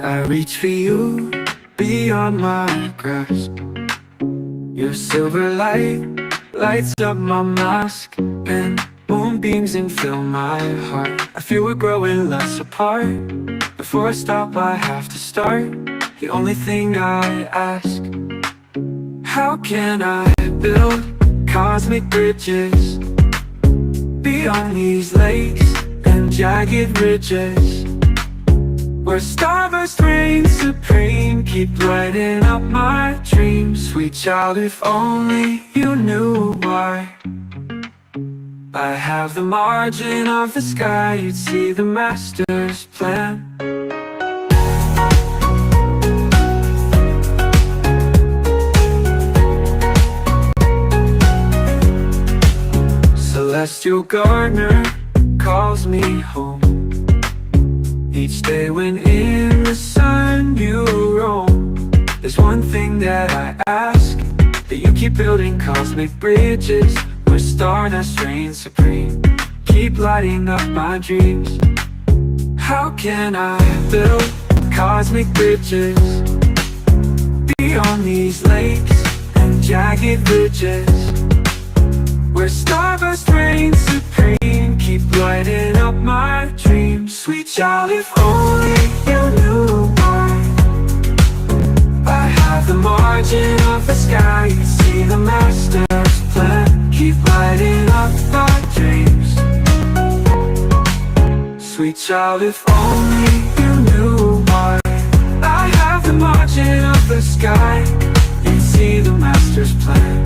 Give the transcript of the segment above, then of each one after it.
I reach for you beyond my grasp. Your silver light lights up my mask, and moonbeams infill my heart. I feel we're growing less apart. Before I stop, I have to start. The only thing I ask, how can I build cosmic bridges beyond these lakes and jagged ridges, where starburst reign supreme, keep lighting up my dreams. Sweet child, if only you knew why I have the margin of the sky, you'd see the master's plan. Celestial gardener calls me home. Each day when in the sun you roam, there's one thing that I ask, that you keep building cosmic bridges where stardust reigns supreme, keep lighting up my dreams. How can I build cosmic bridges beyond these lakes and jagged ridges, where starburst reigns supreme, keep lighting up my dreams. Sweet child, if only you knew why I have the margin of the sky, you see the master's plan, keep lighting up my dreams. Sweet child, if only you knew why I have the margin of the sky, you'd see the master's plan.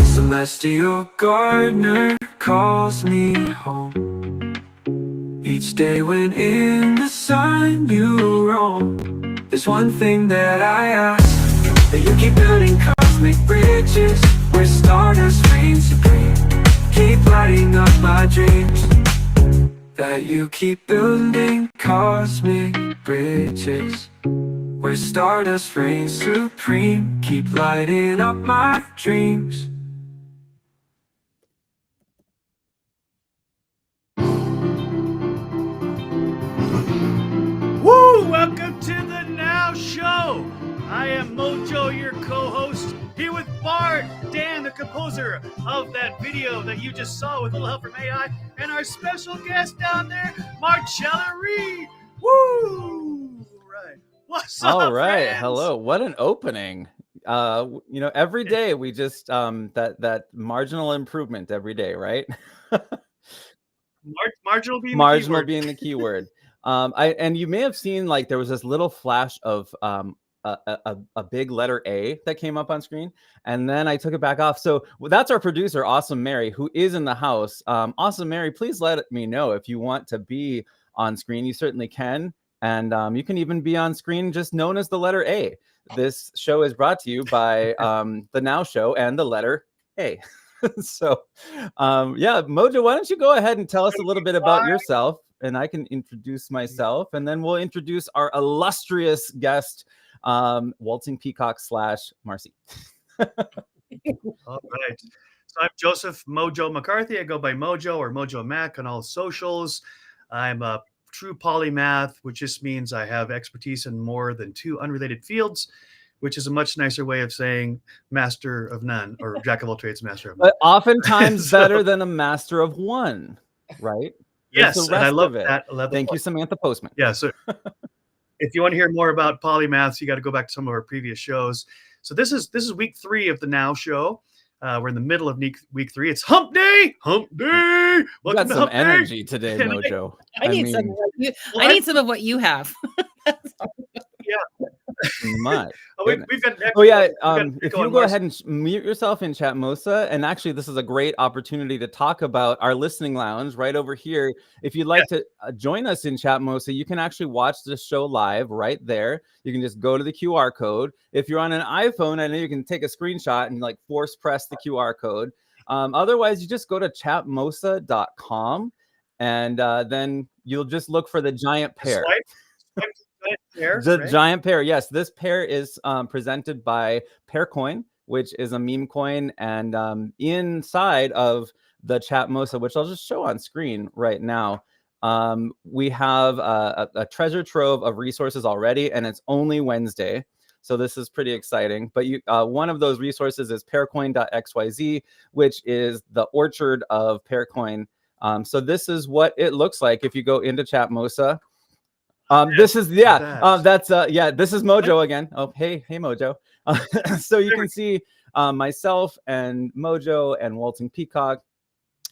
Celestial gardener calls me home. Each day when in the sun you roam, there's one thing that I ask, that you keep building cosmic bridges where stardust reigns supreme, keep lighting up my dreams. That you keep building cosmic bridges where stardust reigns supreme, keep lighting up my dreams. Woo! Welcome to the Now Show. I am Mojo, your co-host, here with Bart, Dan, the composer of that video that you just saw with a little help from AI, and our special guest down there, Marcella Reed. Woo! Right. What's up, All right. friends? Hello. What an opening. Every day we just that marginal improvement every day, right? Marginal being Marginal the keyword. being the key word. And you may have seen, like, there was this little flash of a big letter A that came up on screen, and then I took it back off. So that's our producer, Awesome Mary, who is in the house. Awesome Mary, please let me know if you want to be on screen. You certainly can, and you can even be on screen just known as the letter A. This show is brought to you by the Now Show and the letter A. So yeah, Mojo, why don't you go ahead and tell us a little bit about yourself, and I can introduce myself, and then we'll introduce our illustrious guest, Waltzing Peacock / Marcy. All right. So I'm Joseph Mojo McCarthy. I go by Mojo or Mojo Mac on all socials. I'm a true polymath, which just means I have expertise in more than 2 unrelated fields, which is a much nicer way of saying master of none, or jack of all trades, master of none. But oftentimes better than a master of one, right? Yes, the and I rest love of it. that. 11 Thank you, Samantha Postman. Yeah, so if you want to hear more about polymaths, you got to go back to some of our previous shows. So this is week 3 of the Now Show. We're in the middle of week 3. It's Hump Day. Hump Day. You got some energy today, Mojo. I need some of what you have. Yeah. Much. We've got if you go ahead and mute yourself in Chat Mosa, and actually this is a great opportunity to talk about our listening lounge right over here. If you'd like to join us in Chat Mosa, you can actually watch the show live right there. You can just go to the QR code. If you're on an iPhone, I know you can take a screenshot and like force press the QR code. Otherwise, you just go to chatmosa.com, and then you'll just look for the giant pair. Giant pair. Yes, this pair is presented by PEAR-coin, which is a meme coin, and inside of the Chat Mosa, which I'll just show on screen right now, We have a treasure trove of resources already, and it's only Wednesday. So this is pretty exciting. But one of those resources is pearcoin.xyz, which is the orchard of Pearcoin. So this is what it looks like if you go into Chatmosa. This is this is Mojo again. Oh, hey Mojo. So you can see myself and Mojo and Waltzing Peacock,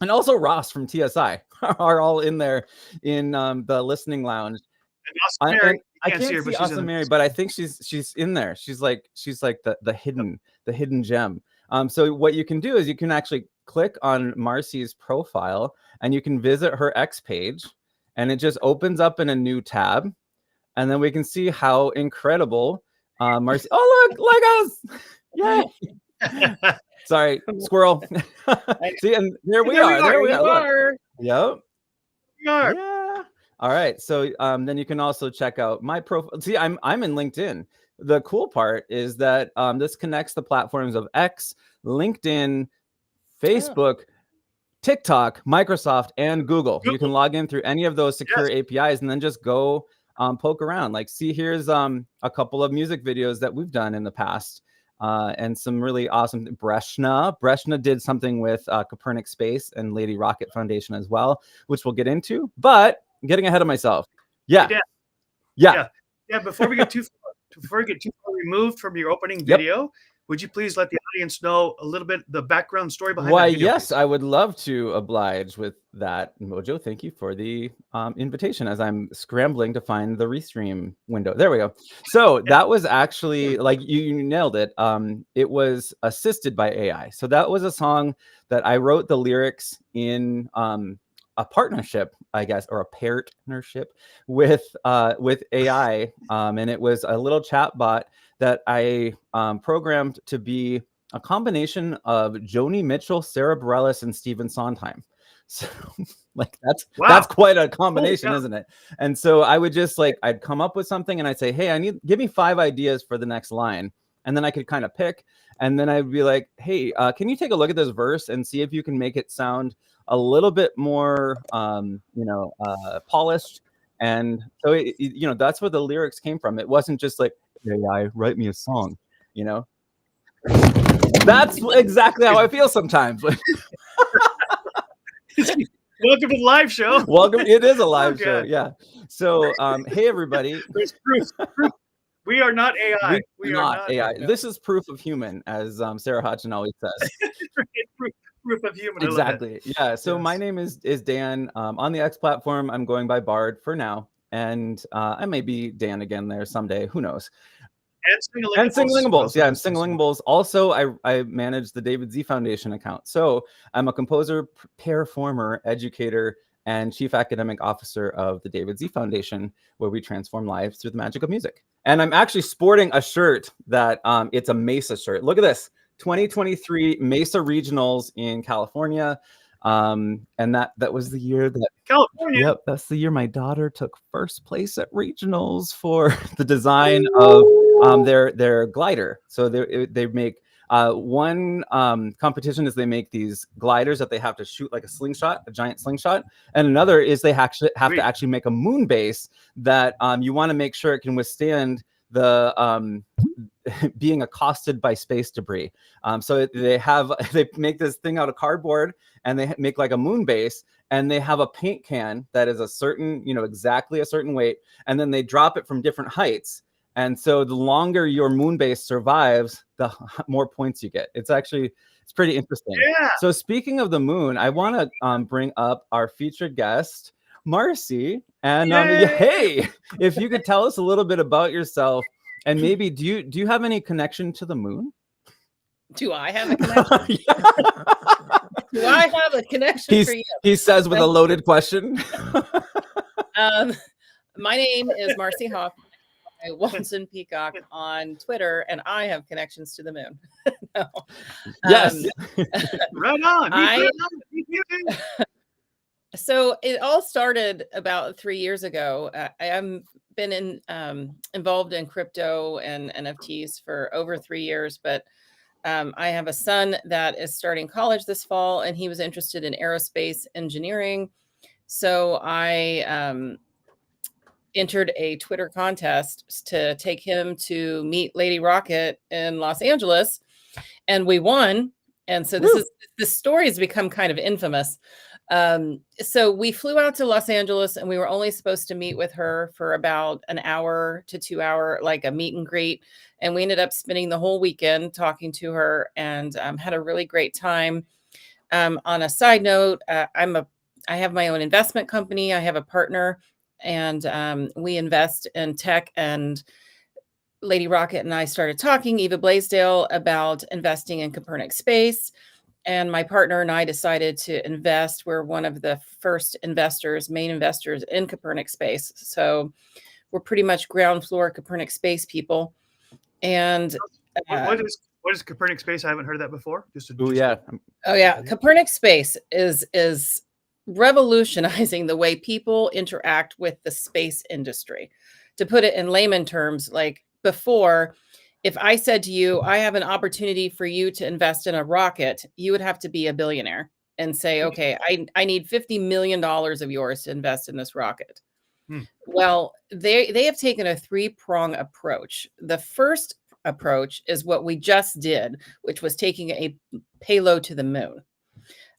and also Ross from TSI are all in there in the listening lounge. And Awesome Mary, I can't see Awesome Mary, but I think she's in there. She's like the hidden gem. So what you can do is you can actually click on Marcy's profile and you can visit her X page, and it just opens up in a new tab, and then we can see how incredible Marcy. Oh look, Legos! Yay! Sorry, squirrel. See, and there we are. There we are. Yep. We are. Yeah. All right. So then you can also check out my profile. See, I'm in LinkedIn. The cool part is that this connects the platforms of X, LinkedIn, Facebook, TikTok, Microsoft, and Google. You can log in through any of those secure APIs and then just go poke around. Like, see, here's a couple of music videos that we've done in the past. And some really awesome Breshna did something with Copernic Space and Lady Rocket Foundation as well, which we'll get into. But I'm getting ahead of myself. Yeah. Before we get too far removed from your opening video, would you please let the audience know a little bit the background story behind that video? Yes, I would love to oblige with that. Mojo, thank you for the invitation as I'm scrambling to find the restream window. There we go. So that was actually, like, you nailed it. It was assisted by AI. So that was a song that I wrote the lyrics in a partnership, I guess, or a partnership with AI. And it was a little chat bot that I programmed to be a combination of Joni Mitchell, Sarah Bareilles, and Stephen Sondheim. So like that's quite a combination, isn't it? And so I would just I'd come up with something and I'd say, hey, give me 5 ideas for the next line. And then I could kind of pick, and then I'd be like, hey, can you take a look at this verse and see if you can make it sound a little bit more, polished. And so, that's where the lyrics came from. It wasn't just like, AI, write me a song, That's exactly how I feel sometimes. Welcome to the live show. Welcome. It is a live show. Yeah. So, hey, everybody. There's proof. We are not AI. We are not AI. No. This is proof of human, as Sarah Hodgson always says. Proof of human. Exactly. Yeah. So my name is Dan. On the X platform, I'm going by Bard for now. And I may be Dan again there someday. Who knows? And Singalingables. Yeah, and Singalingables. Also, I manage the David Z Foundation account. So I'm a composer, performer, educator, and chief academic officer of the David Z Foundation, where we transform lives through the magic of music. And I'm actually sporting a shirt that it's a Mesa shirt. Look at this. 2023 Mesa Regionals in California. And that was the year that California. Yep, that's the year my daughter took first place at regionals for the design of their glider. So they make one competition is they make these gliders that they have to shoot like a giant slingshot, and another is they have to actually make a moon base that you want to make sure it can withstand the being accosted by space debris. So they make this thing out of cardboard, and they make like a moon base, and they have a paint can that is a certain, exactly a certain weight, and then they drop it from different heights. And so the longer your moon base survives, the more points you get. It's pretty interesting. Yeah. So speaking of the moon, I want to bring up our featured guest, Marcy. And hey, if you could tell us a little bit about yourself, and maybe do you have any connection to the moon? Do I have a connection? Do I have a connection for you? He says with a loaded question. My name is Marcy Hoff. I Walton Peacock on Twitter, and I have connections to the moon. No. Yes. Right on. So it all started about 3 years ago. I have been involved in crypto and NFTs for over 3 years, but I have a son that is starting college this fall, and he was interested in aerospace engineering. So I entered a Twitter contest to take him to meet Lady Rocket in Los Angeles, and we won. And so this story has become kind of infamous. So we flew out to Los Angeles, and we were only supposed to meet with her for about an hour to 2 hour, like a meet and greet. And we ended up spending the whole weekend talking to her, and had a really great time. On a side note, I have my own investment company. I have a partner, and we invest in tech. And Lady Rocket and I started talking, Eva Blaisdell, about investing in Copernic Space. And my partner and I decided to invest. We're one of the first investors, main investors in Copernic Space. So we're pretty much ground floor Copernic Space people. And what is Copernic Space? I haven't heard that before. Oh yeah. Copernic Space is revolutionizing the way people interact with the space industry. To put it in layman terms, like before, if I said to you, I have an opportunity for you to invest in a rocket, you would have to be a billionaire and say, okay, I need $50 million of yours to invest in this rocket. Well, they have taken a 3-prong approach. The first approach is what we just did, which was taking a payload to the moon,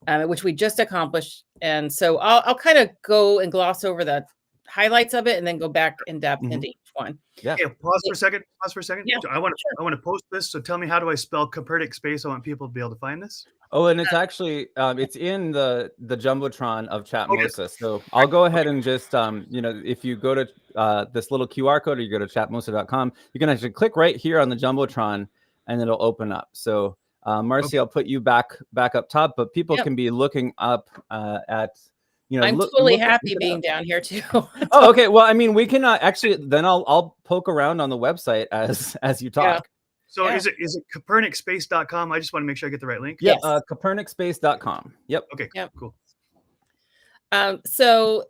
which we just accomplished. And so I'll kind of go and gloss over the highlights of it and then go back in depth into each one. Yeah. Pause for a second. Yeah. I want to post this. So tell me, how do I spell Copernic Space? I want people to be able to find this. Oh, and it's actually it's in the jumbotron of Chatmosa. So I'll go ahead and just if you go to this little QR code, or you go to chatmosa.com, you can actually click right here on the jumbotron, and it'll open up. So Marcy, I'll put you back up top, but people can be looking up at. I'm totally happy being down here too. Oh, okay. Well, I mean, we can actually. Then I'll poke around on the website as you talk. Yeah. So is it copernicspace.com? I just want to make sure I get the right link. Yeah, copernicspace.com. Yep. Okay. Yep. Cool. So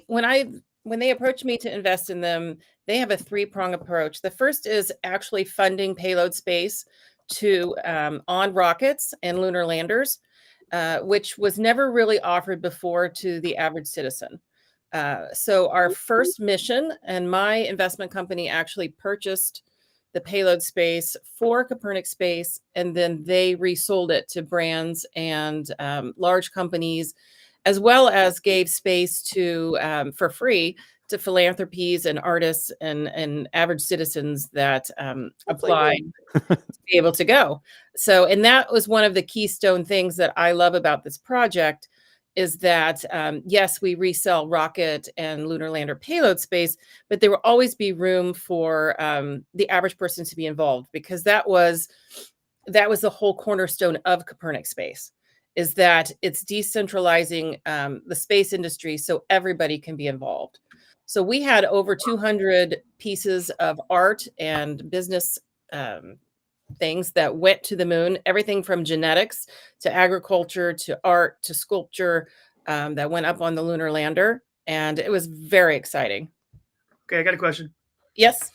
when they approached me to invest in them, they have a 3-prong approach. The first is actually funding payload space to on rockets and lunar landers, which was never really offered before to the average citizen. So our first mission, and my investment company actually purchased the payload space for Copernic Space, and then they resold it to brands and large companies, as well as gave space to for free to philanthropies and artists and average citizens that applied to be able to go. So, and that was one of the keystone things that I love about this project, is that, yes, we resell rocket and lunar lander payload space, but there will always be room for the average person to be involved, because that was the whole cornerstone of Copernic Space, is that it's decentralizing the space industry so everybody can be involved. So we had over 200 pieces of art and business things that went to the moon, everything from genetics to agriculture to art to sculpture, that went up on the lunar lander. And it was very exciting. Okay, I got a question. Yes.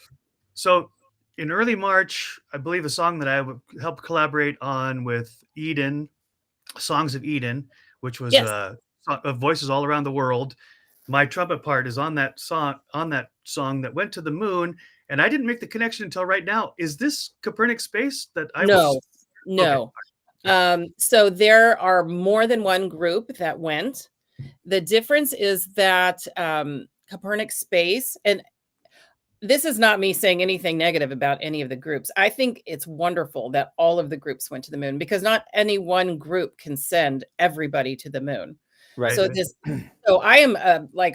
So in early March, I believe a song that I helped collaborate on with Eden, Songs of Eden, which was voices all around the world. My trumpet part is on that song that went to the moon, and I didn't make the connection until right now. Is this Copernic Space that I No. Okay. So there are more than one group that went. The difference is that Copernic Space, and this is not me saying anything negative about any of the groups. I think it's wonderful that all of the groups went to the moon, because not any one group can send everybody to the moon. Right. So I am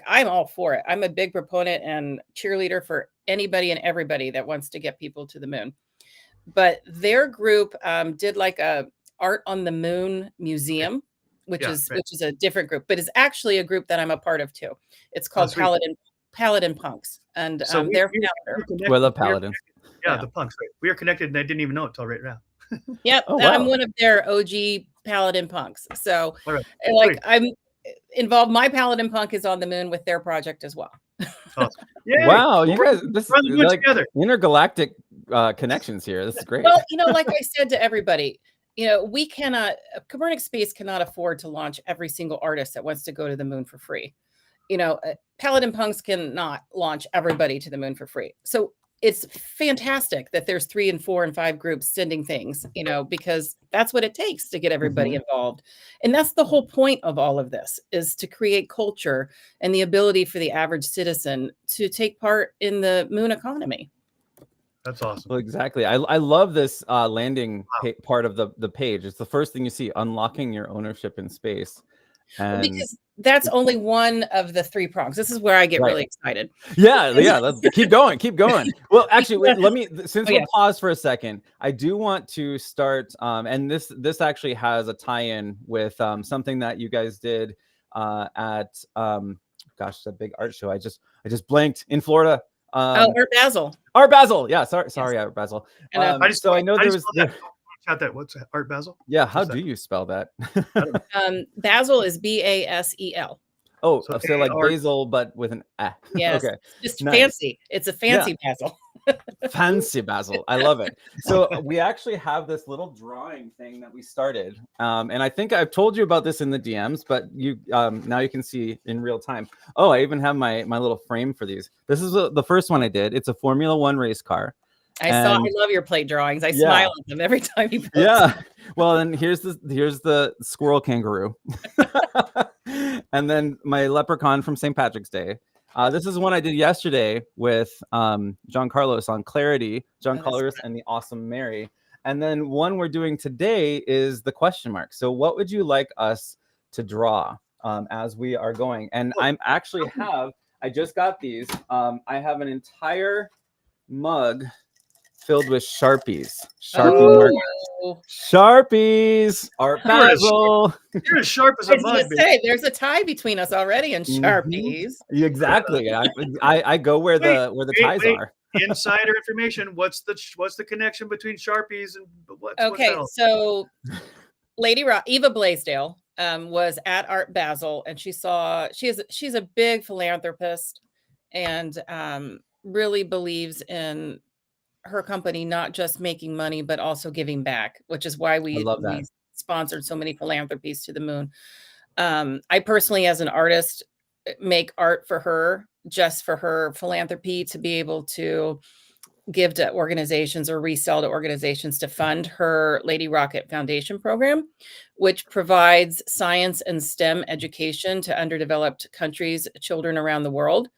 I'm all for it. I'm a big proponent and cheerleader for anybody and everybody that wants to get people to the moon. But their group did like a Art on the Moon museum, which is a different group, but is actually a group that I'm a part of too. It's called Paladin Punks, and so their founder. We're the Paladins. The Punks. Right. We are connected, and I didn't even know it till right now. Yep. Oh, wow. I'm one of their OG Paladin Punks. So I'm involved. My Paladin Punk is on the moon with their project as well. Awesome. Wow, you guys, this is like together. Intergalactic connections here. This is great. Well, like I said to everybody, we cannot, Copernic Space cannot afford to launch every single artist that wants to go to the moon for free. Paladin Punks cannot launch everybody to the moon for free. So it's fantastic that there's 3 and 4 and 5 groups sending things, because that's what it takes to get everybody involved. And that's the whole point of all of this, is to create culture and the ability for the average citizen to take part in the moon economy. That's awesome. Well, exactly. I love this landing part of the page. It's the first thing you see, unlocking your ownership in space. And because that's only one of the 3 prongs. This is where I get really excited. Yeah. Let's keep going. Well, actually, wait, since we'll pause for a second, I do want to start, and this actually has a tie-in with something that you guys did at gosh, that big art show. I just blanked in Florida. Art Basel. Art Basel. Yeah, sorry, Art Basel. So I know there was what's Art Basel? Yeah, how do you spell that? Basil is Basel. Oh, so like basil, but with an A. Yes. Okay. Just fancy. It's a fancy basil. Fancy basil. I love it. So we actually have this little drawing thing that we started. And I think I've told you about this in the DMs, but you now you can see in real time. Oh, I even have my little frame for these. This is the first one I did. It's a Formula 1 race car. I love your plate drawings. I smile at them every time you post. Yeah. Well, then here's the squirrel kangaroo. And then my leprechaun from St. Patrick's Day. This is one I did yesterday with John Carlos on Clarity, John Carlos and the Awesome Mary. And then one we're doing today is the question mark. So what would you like us to draw as we are going? And I just got these. I have an entire mug filled with Sharpies. Sharpies. Art Basel. You're as sharp as a mug. There's a tie between us already in Sharpies. Exactly. I go where the ties are. Insider information. What's the connection between Sharpies and what's else? So Lady Eva Blaisdell was at Art Basel, and she's a big philanthropist and really believes in her company not just making money but also giving back, which is why we sponsored so many philanthropies to the moon. I personally, as an artist, make art for her, just for her philanthropy, to be able to give to organizations or resell to organizations to fund her Lady Rocket Foundation program, which provides science and STEM education to underdeveloped countries, children around the world.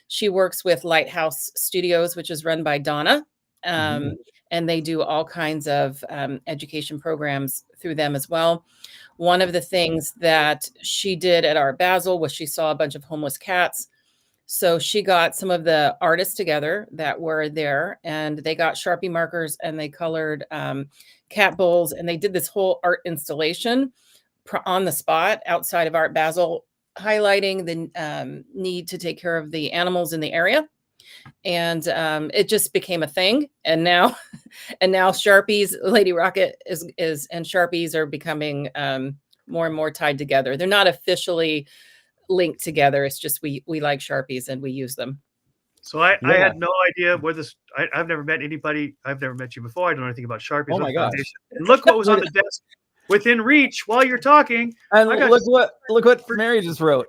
She works with Lighthouse Studios, which is run by Donna. And they do all kinds of education programs through them as well. One of the things that she did at Art Basel was she saw a bunch of homeless cats. So she got some of the artists together that were there, and they got Sharpie markers and they colored cat bowls, and they did this whole art installation on the spot outside of Art Basel, highlighting the need to take care of the animals in the area. And it just became a thing. And now Sharpies, Lady Rocket is and Sharpies are becoming more and more tied together. They're not officially linked together. It's just we like Sharpies and we use them. So I had no idea where this. I've never met anybody. I've never met you before. I don't know anything about Sharpies. Oh my gosh! And look what was on the desk within reach while you're talking. And look what Mary just wrote.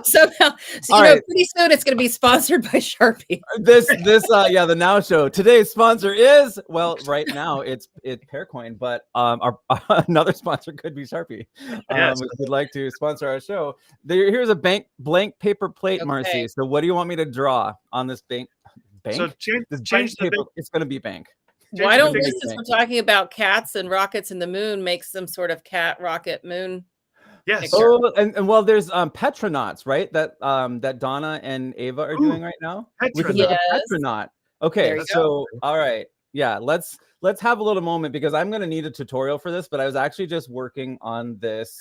So pretty soon it's going to be sponsored by Sharpie. The Now Show. Today's sponsor is, well, right now it's Pearcoin, but our another sponsor could be Sharpie. Yes. If you'd like to sponsor our show, here's a blank paper plate, Okay. Marcy. So what do you want me to draw on this bank? So change the paper. It's going to be bank. Why don't we, since we're talking about cats and rockets in the moon, make some sort of cat rocket moon? Yes. Oh, and well, there's petronauts, right? That Donna and Ava are doing right now. Petronaut. Okay, so all right, yeah. Let's have a little moment because I'm going to need a tutorial for this. But I was actually just working on this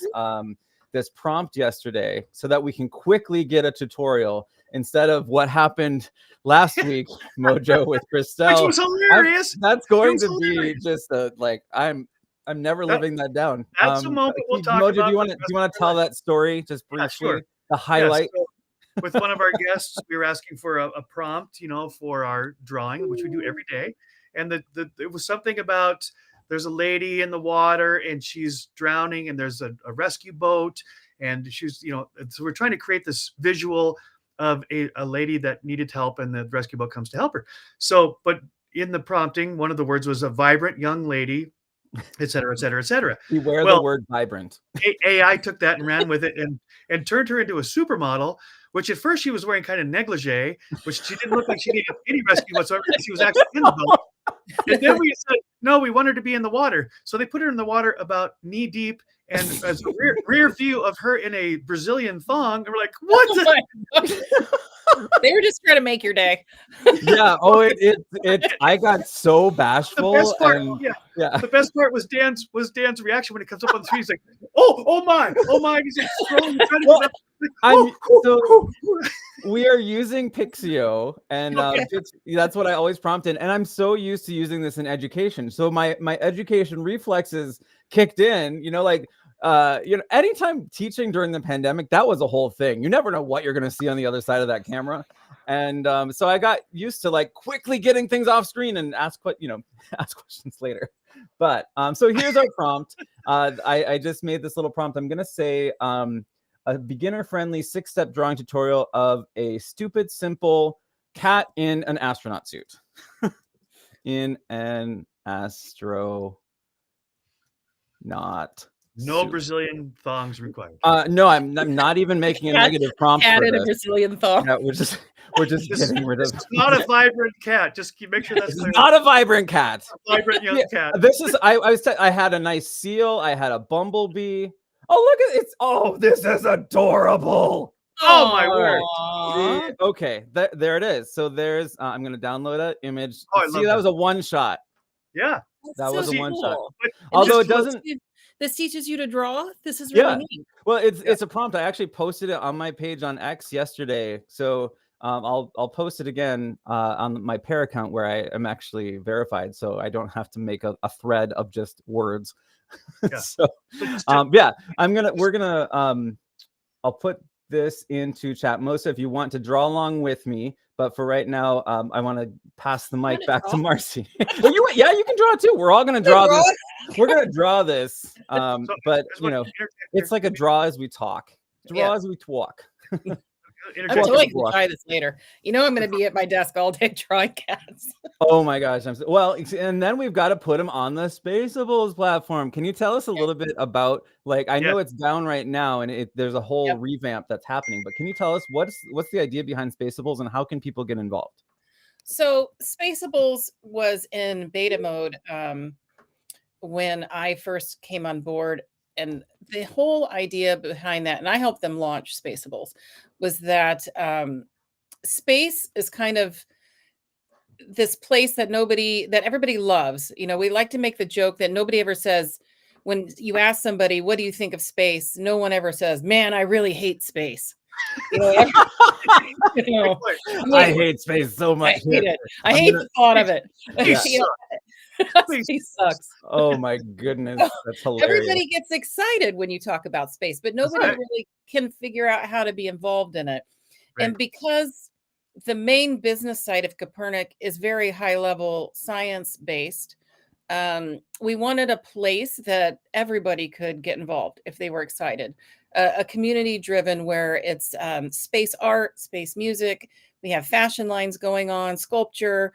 this prompt yesterday so that we can quickly get a tutorial instead of what happened last week, Mojo, with Christelle. Which was hilarious. That's going to be just I'm never living that down. That's a moment we'll talk Mojo, about. do you want to tell that story just briefly? Yeah, sure. The highlight. Yeah, so with one of our guests, we were asking for a prompt, for our drawing, which we do every day, and it was something about there's a lady in the water and she's drowning, and there's a rescue boat, and she's, so we're trying to create this visual of a lady that needed help, and the rescue boat comes to help her. So, but in the prompting, one of the words was a vibrant young lady, et cetera, et cetera, et cetera. Beware the Well, word vibrant. AI took that and ran with it, and turned her into a supermodel, which at first she was wearing kind of negligee, which she didn't look like she needed any rescue whatsoever, because she was actually in the boat. And then we said, no, we want her to be in the water. So they put her in the water about knee deep, and as a rear view of her in a Brazilian thong. And we're like, what? They were just trying to make your day. Yeah. Oh, I got so bashful. The best part, yeah. The best part was Dan's reaction when it comes up on the screen. He's like, oh my. He's like scrolling, trying to get up. So we are using Pixio, and that's what I always prompt in. And I'm so used to using this in education. So my education reflexes kicked in, anytime teaching during the pandemic, that was a whole thing. You never know what you're going to see on the other side of that camera. And so I got used to like quickly getting things off screen and ask questions later. But so here's our prompt. I just made this little prompt. I'm going to say a beginner-friendly 6-step drawing tutorial of a stupid, simple cat in an astronaut suit. In an astronaut. No suit. Brazilian thongs required. No, I'm not even making a negative prompt. Cat for in a this. Brazilian thong. Yeah, we're just getting rid of. It's not a vibrant cat. Just make sure that's clear. Not a vibrant cat. A vibrant young cat. This is. I had a nice seal. I had a bumblebee. Oh, look at it! Oh, this is adorable. Oh my word. Okay, there it is. So there's. I'm gonna download an image. Oh, I See, love that that. was a one shot. Yeah. That was a one shot. But Although it just- doesn't. This teaches you to draw. This is really neat. Well, it's a prompt. I actually posted it on my page on X yesterday. So I'll post it again on my PEAR account, where I am actually verified, so I don't have to make a thread of just words. Yeah. So I'll put this into chat. Most if you want to draw along with me, but for right now, I want to pass the mic back to Marcy. Well, you can draw too. We're all gonna draw this. We're gonna draw this. But it's like a draw as we talk. Draw as we talk. I'm totally gonna try this later. I'm gonna be at my desk all day drawing cats. Oh my gosh! And then we've got to put them on the Spaceables platform. Can you tell us a little bit about, I know it's down right now, and there's a whole revamp that's happening. But can you tell us what's the idea behind Spaceables, and how can people get involved? So Spaceables was in beta mode when I first came on board. And the whole idea behind that, and I helped them launch Spaceables, was that space is kind of this place that everybody loves. We like to make the joke that nobody ever says, when you ask somebody, what do you think of space? No one ever says, man, I really hate space. I hate space so much. I hate it. I hate the thought of it. Space sucks. Oh my goodness, that's hilarious. Everybody gets excited when you talk about space, but nobody really can figure out how to be involved in it. Right. And because the main business side of Copernic is very high level science based, we wanted a place that everybody could get involved if they were excited. A community driven, where it's space art, space music. We have fashion lines going on, sculpture.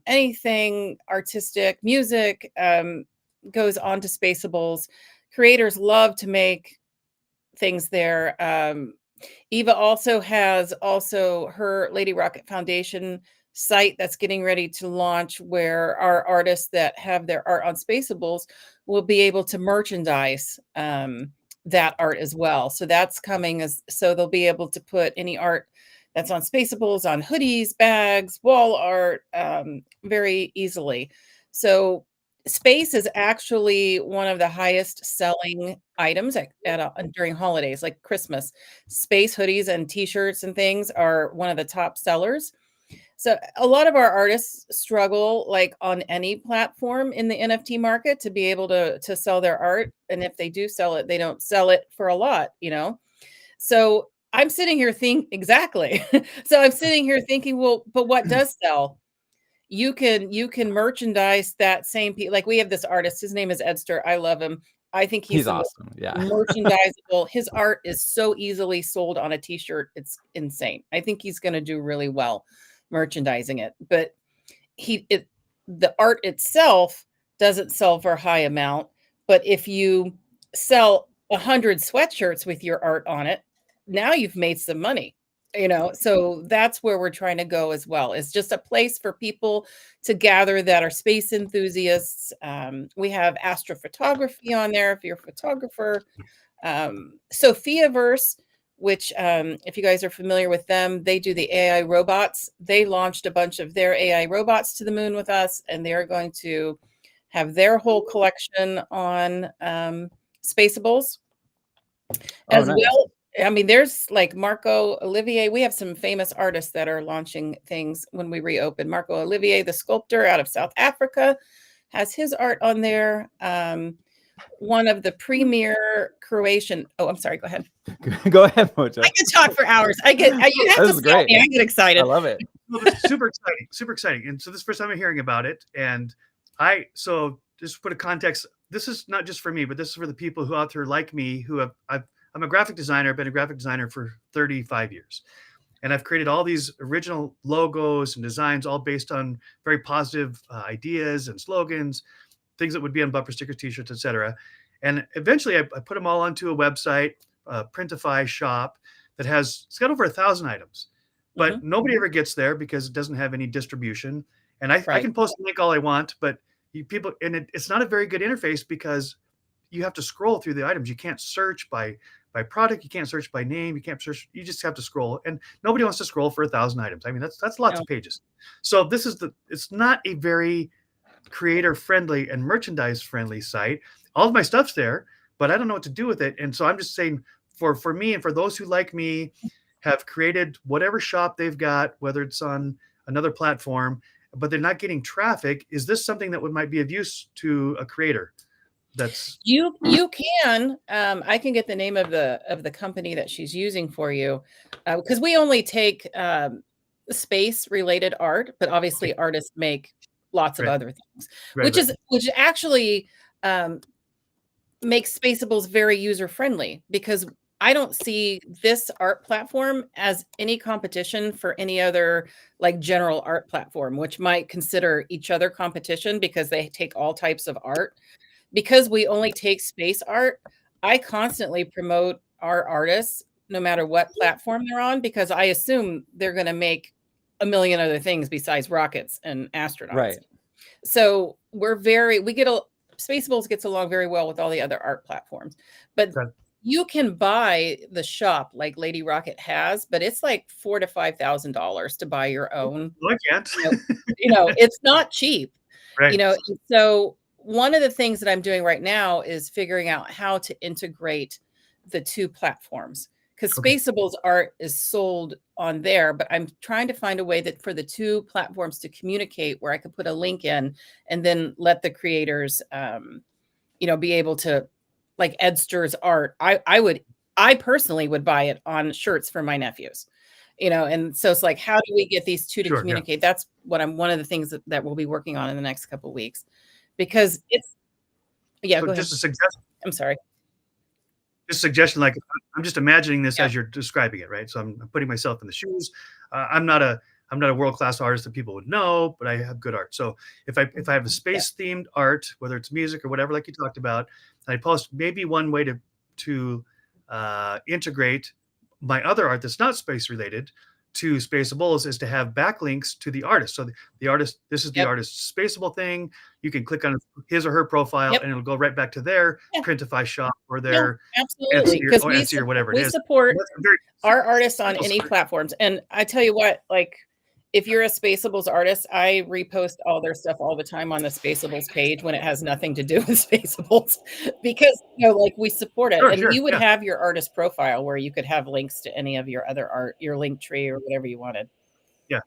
Anything artistic, music goes on to Spaceables. Creators love to make things there. Eva also has her Lady Rocket Foundation site that's getting ready to launch, where our artists that have their art on Spaceables will be able to merchandise that art as well. So that's coming, so they'll be able to put any art that's on Spaceables on hoodies, bags, wall art, very easily. So space is actually one of the highest selling items during holidays, like Christmas. Space hoodies and t-shirts and things are one of the top sellers. So a lot of our artists struggle, on any platform in the NFT market, to be able to sell their art. And if they do sell it, they don't sell it for a lot, So I'm sitting here thinking, well, but what does sell? you can merchandise that same piece. Like we have this artist, his name is Edster. I love him. I think he's He's the most awesome. Yeah. merchandisable. His art is so easily sold on a t-shirt. It's insane. I think he's going to do really well merchandising it. But the art itself doesn't sell for a high amount. But if you sell 100 sweatshirts with your art on it, now you've made some money. So that's where we're trying to go as well. It's just a place for people to gather that are space enthusiasts. We have astrophotography on there if you're a photographer. Sophiaverse, which if you guys are familiar with them, they do the AI robots. They launched a bunch of their AI robots to the moon with us, and they're going to have their whole collection on Spaceables as nice. well. I mean, there's like Marco Olivier. We have some famous artists that are launching things when we reopen. Marco Olivier, the sculptor out of South Africa, has his art on there. One of the premier Croatian. Oh, I'm sorry. Go ahead. Go ahead, Mojo. I can talk for hours. You have This to is great. me. I get excited. I love it. Well, it's super exciting, super exciting. And so this is the first time I'm hearing about it. And so just to put a context, this is not just for me, but this is for the people who out there like me who I'm a graphic designer. I've been a graphic designer for 35 years. And I've created all these original logos and designs, all based on very positive ideas and slogans, things that would be on bumper stickers, t-shirts, etc. And eventually I put them all onto a website, Printify shop, it's got over 1,000 items, but nobody ever gets there because it doesn't have any distribution. And I can post a link all I want, but it's not a very good interface because you have to scroll through the items. You can't search by product. You can't search by name. You can't search. You just have to scroll, and nobody wants to scroll for 1,000 items. I mean, that's lots of pages. So it's not a very creator friendly and merchandise friendly site. All of my stuff's there, but I don't know what to do with it. And so I'm just saying for me and for those who like me have created whatever shop they've got, whether it's on another platform, but they're not getting traffic. Is this something that might be of use to a creator? You can I can get the name of the company that she's using for you, because we only take space related art, but obviously artists make lots of other things, which actually makes Spaceables very user friendly, because I don't see this art platform as any competition for any other like general art platform, which might consider each other competition because they take all types of art. Because we only take space art, I constantly promote our artists no matter what platform they're on, because I assume they're going to make a million other things besides rockets and astronauts. Right. So Spaceables gets along very well with all the other art platforms. But you can buy the shop like Lady Rocket has, but it's like $4,000 to $5,000 to buy your own. No, I can't. It's not cheap. Right. So one of the things that I'm doing right now is figuring out how to integrate the two platforms, because Spaceables art is sold on there, but I'm trying to find a way that for the two platforms to communicate where I could put a link in and then let the creators, be able to, like Edster's art. I personally would buy it on shirts for my nephews, and so it's like, how do we get these two to communicate? Yeah. That's one of the things that we'll be working on in the next couple of weeks. Because go just ahead. a suggestion. I'm sorry. Just a suggestion, like I'm just imagining this as you're describing it, right? So I'm putting myself in the shoes. I'm not a world-class artist that people would know, but I have good art. So if I have a space-themed art, whether it's music or whatever, like you talked about, and I post, maybe one way to integrate my other art that's not space-related to Spaceables is to have backlinks to the artist. So the artist, this is the artist's Spaceable thing. You can click on his or her profile and it'll go right back to their Printify shop or their absolutely, because Etsy or whatever it is. We support our artists on any platforms. And I tell you what, like, if you're a Spaceables artist, I repost all their stuff all the time on the Spaceables page when it has nothing to do with Spaceables, because we support it. You would have your artist profile where you could have links to any of your other art, your link tree or whatever you wanted. Yeah,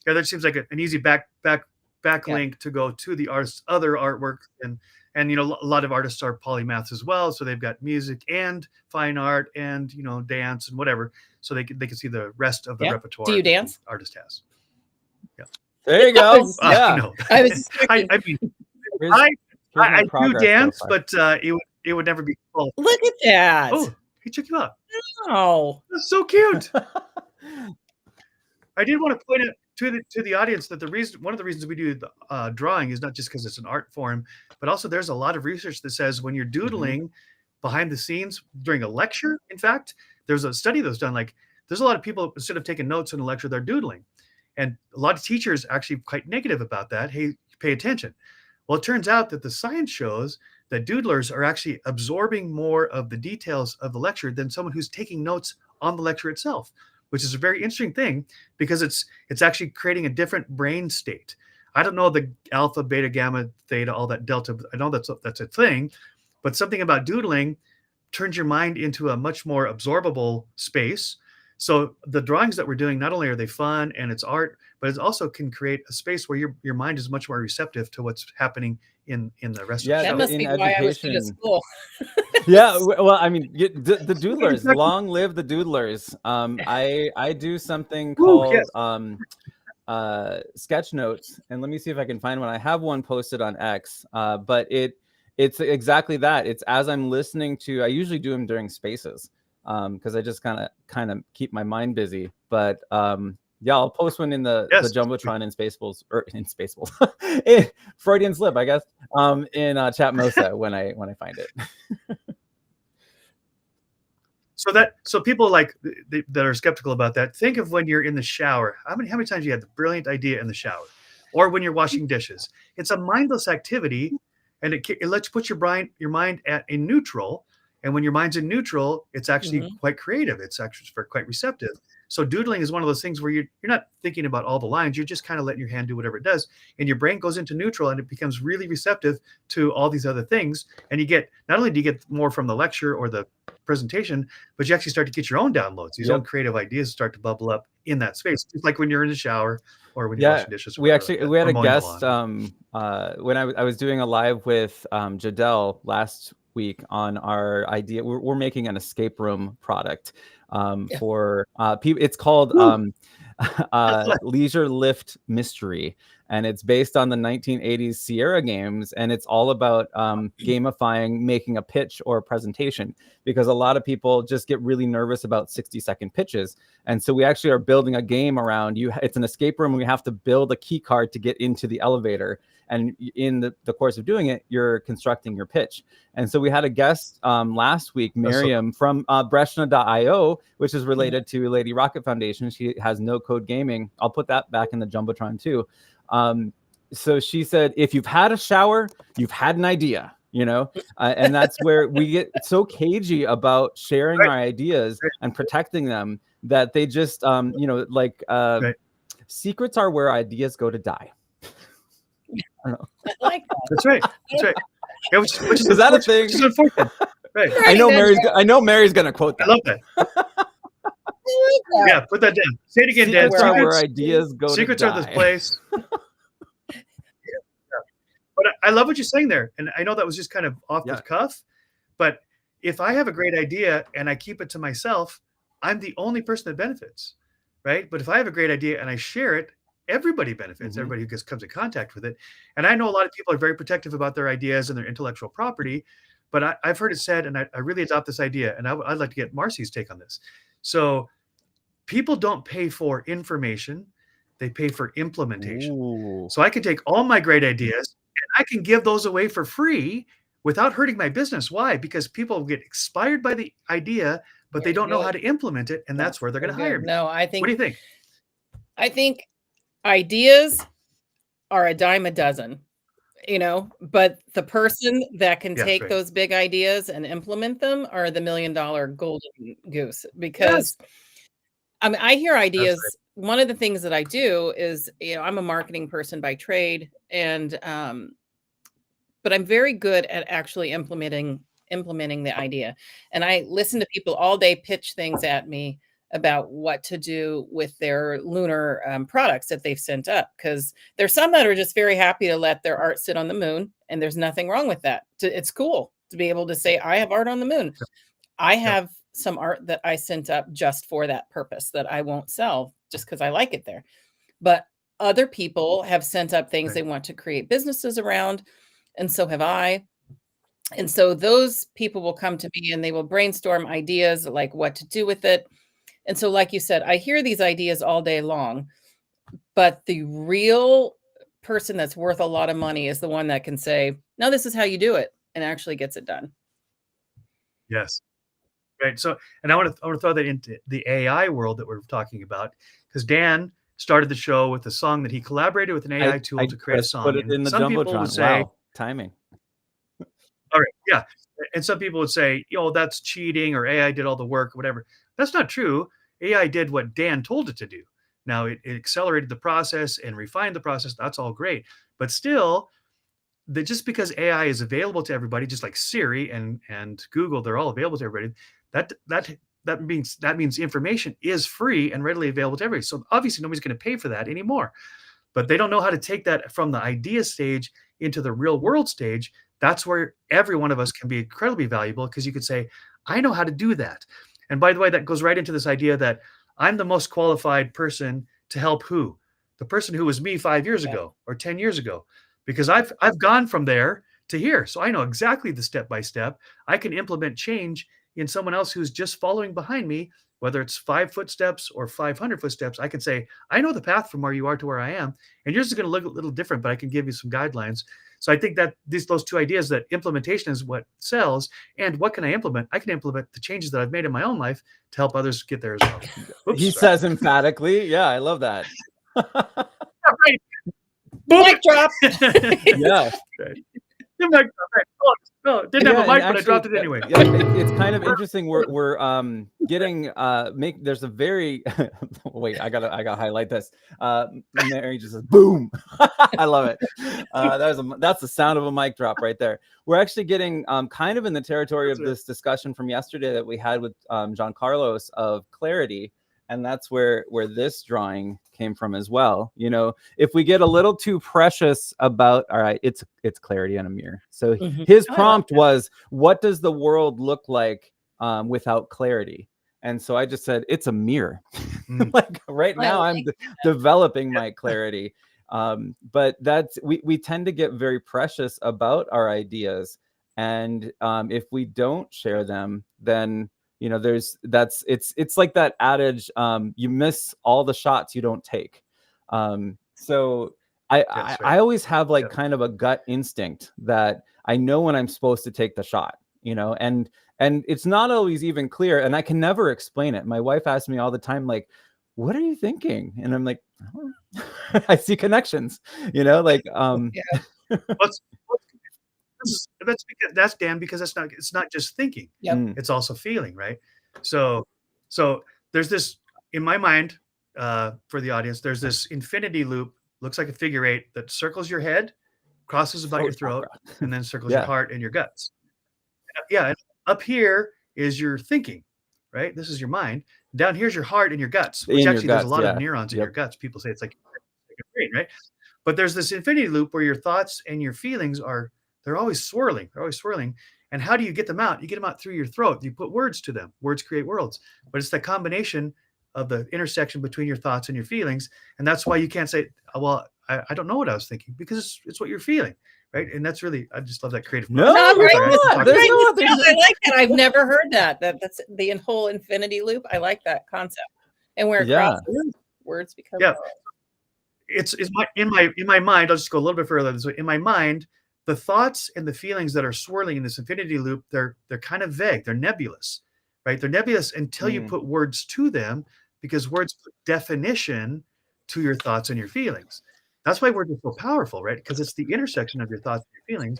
that seems like an easy backlink to go to the artist's other artwork, and a lot of artists are polymaths as well, so they've got music and fine art and dance and whatever, so they can see the rest of the repertoire. Do you dance? The artist has. Yeah. There you go. Yes. Yeah. No. I was expecting- I mean, Here's I my do progress so dance, far. but it would never be full. Look at that. Oh, he took you out. Oh, That's so cute. I did want to point out to the audience that one of the reasons we do the drawing is not just because it's an art form, but also there's a lot of research that says when you're doodling behind the scenes during a lecture, in fact, there's a study that was done, like there's a lot of people, instead of taking notes in a lecture, they're doodling. And a lot of teachers actually quite negative about that. Hey, pay attention. Well, it turns out that the science shows that doodlers are actually absorbing more of the details of the lecture than someone who's taking notes on the lecture itself, which is a very interesting thing because it's actually creating a different brain state. I don't know the alpha, beta, gamma, theta, all that delta. I know that's a thing, but something about doodling turns your mind into a much more absorbable space. So the drawings that we're doing, not only are they fun and it's art, but it also can create a space where your mind is much more receptive to what's happening in the rest Yeah, of the that show. must in be why I was good at education. school. Yeah, well, I mean, the doodlers, long live the doodlers. I do something Woo, yes. called sketch notes, and let me see if I can find one. I have one posted on X, but it's exactly that. It's as I'm listening to. I usually do them during spaces, because I just kind of keep my mind busy. But yeah, I'll post one in the Jumbotron in Spaceballs, or in Spaceballs, Freudian slip, I guess, in Chat Mosa when I find it. So people like that are skeptical about that, think of when you're in the shower. How many times you had the brilliant idea in the shower, or when you're washing dishes? It's a mindless activity, and it lets you put your mind in neutral. And when your mind's in neutral, it's actually quite creative. It's actually quite receptive. So doodling is one of those things where you're not thinking about all the lines. You're just kind of letting your hand do whatever it does, and your brain goes into neutral, and it becomes really receptive to all these other things. And you get, not only do you get more from the lecture or the presentation, but you actually start to get your own downloads. These own creative ideas start to bubble up in that space, just like when you're in the shower or when you're washing dishes. We had a guest when I was doing a live with Jadel last week on our idea. We're making an escape room product for people. It's called Leisure Lift Mystery, and it's based on the 1980s Sierra games, and it's all about gamifying making a pitch or a presentation, because a lot of people just get really nervous about 60-second pitches. And so we actually are building a game around you. It's an escape room. We have to build a key card to get into the elevator, and in the course of doing it, you're constructing your pitch. And so we had a guest last week, Miriam from Breshna.io, which is related to Lady Rocket Foundation. She has No Code Gaming. I'll put that back in the Jumbotron too. So she said, if you've had a shower, you've had an idea, and that's where we get so cagey about sharing our ideas and protecting them that they just, secrets are where ideas go to die. I don't know. I like that. That's right. Yeah, which is that a thing? Which is unfortunate. Right. I know Mary's gonna quote that. I love that. Yeah, put that down. Say it again, Dan. Secrets are where ideas go Secrets to are this die. place. But I love what you're saying there, and I know that was just kind of off the cuff. But if I have a great idea and I keep it to myself, I'm the only person that benefits, right? But if I have a great idea and I share it, everybody benefits. Everybody who comes in contact with it. And I know a lot of people are very protective about their ideas and their intellectual property. But I've heard it said, and I really adopt this idea, and I'd like to get Marcy's take on this. So people don't pay for information, they pay for implementation. Ooh. So I can take all my great ideas and I can give those away for free without hurting my business. Why? Because people get inspired by the idea, but they don't know how to implement it, and that's where they're going to hire me. No, I think. What do you think? I think ideas are a dime a dozen, but the person that can take those big ideas and implement them are the $1 million golden goose. Because I mean, I hear ideas. One of the things that I do is, I'm a marketing person by trade, and but I'm very good at actually implementing the idea. And I listen to people all day pitch things at me about what to do with their lunar products that they've sent up. Because there's some that are just very happy to let their art sit on the moon, and there's nothing wrong with that. It's cool to be able to say, I have art on the moon. I have some art that I sent up just for that purpose that I won't sell just because I like it there. But Other people have sent up things Right. they want to create businesses around, and so have I. And so those people will come to me and they will brainstorm ideas like what to do with it. And so, like you said, I hear these ideas all day long, but the real person that's worth a lot of money is the one that can say, no, this is how you do it, and actually gets it done. Yes. Right. So, and I want to throw that into the AI world that we're talking about, because Dan started the show with a song that he collaborated with an AI tool to create a just song. put it And in the some people would Jumbotron. say, Wow, timing. all right, yeah. And some people would say, that's cheating, or AI did all the work, or whatever. That's not true. AI did what Dan told it to do. Now it accelerated the process and refined the process. That's all great. But still, that just because AI is available to everybody, just like Siri and Google, they're all available to everybody. That means information is free and readily available to everybody. So obviously nobody's going to pay for that anymore. But they don't know how to take that from the idea stage into the real world stage. That's where every one of us can be incredibly valuable, because you could say, I know how to do that. And by the way, that goes right into this idea that I'm the most qualified person to help who? The person who was me 5 years ago or 10 years ago, because I've gone from there to here. So I know exactly the step by step. I can implement change in someone else who's just following behind me, whether it's 5 footsteps or 500 footsteps. I can say, I know the path from where you are to where I am, and yours is going to look a little different, but I can give you some guidelines. So I think that those two ideas, that implementation is what sells, and what can I implement? I can implement the changes that I've made in my own life to help others get there as well. Oops, He sorry. says emphatically. Yeah, I love that. Right. Mic drop. Yeah. Right. Right. Oh, no, didn't have a mic, but I dropped it anyway. Yeah, it's kind of interesting. We're getting there's a very wait, I gotta highlight this. Mary just says boom. I love it. That's the sound of a mic drop right there. We're actually getting kind of in the territory of this discussion from yesterday that we had with John Carlos of clarity. And that's where this drawing came from as well. If we get a little too precious about, all right, it's clarity in a mirror. So his prompt was, what does the world look like without clarity? And so I just said, it's a mirror. Like right now I'm developing my clarity. But we tend to get very precious about our ideas. And if we don't share them, then it's like that adage, you miss all the shots you don't take. So I always have kind of a gut instinct that I know when I'm supposed to take the shot, and it's not always even clear, and I can never explain it. My wife asks me all the time, like, what are you thinking? And I'm like, oh. I see connections, That's Dan, because it's not just thinking. It's also feeling, right? So there's this in my mind, for the audience, there's this infinity loop, looks like a figure 8, that circles your head, crosses about your throat, and then circles your heart and your guts. Yeah, and up here is your thinking, right? This is your mind. Down here's your heart and your guts, which actually there's a lot of neurons in your guts. People say it's like a brain, right? But there's this infinity loop where your thoughts and your feelings they're always swirling. They're always swirling. And how do you get them out? You get them out through your throat. You put words to them. Words create worlds. But it's the combination of the intersection between your thoughts and your feelings. And that's why you can't say, well, I don't know what I was thinking, because it's what you're feeling, right? And that's really, I just love that creative process. I like that. I've never heard that. That's the whole infinity loop. I like that concept. And where it crosses, words become worlds. It's in my mind. I'll just go a little bit further. So in my mind, the thoughts and the feelings that are swirling in this infinity loop, they're kind of vague. They're nebulous, right? They're nebulous until you put words to them, because words put definition to your thoughts and your feelings. That's why words are so powerful, right? Because it's the intersection of your thoughts and your feelings.